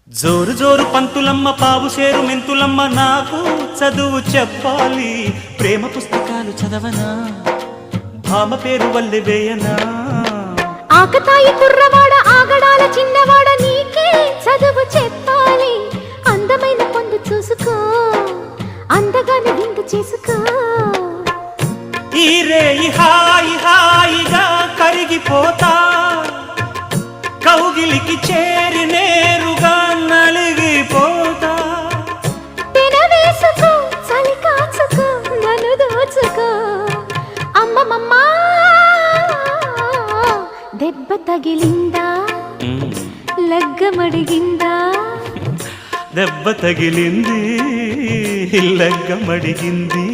జోరు జోరు పంతులమ్మ పావు సేరు మెంతులమ్మ నాకు చదువు చెప్పాలి ప్రేమ పుస్తకాలు చదవనా భామ పేరు వల్లె వేయనా ఆకతాయి కుర్రవాడ ఆగడాల చిన్నవాడ నీకే చదువు చెప్పాలి అందమైన పొందు చూసుకో అందగాని విందు చేసుకో ఈ రేయి హాయి హాయిగా కరిగిపోతా కౌగిలికి చేరి నేరుగా నలిగిపోతా తెనవేసుకో చలి కాచుకో నన్ను దోచుకో అమ్మమ్మమ్మా దెబ్బ తగిలిందా లగ్గమడిగిందా దెబ్బ తగిలింది లగ్గమడిగింది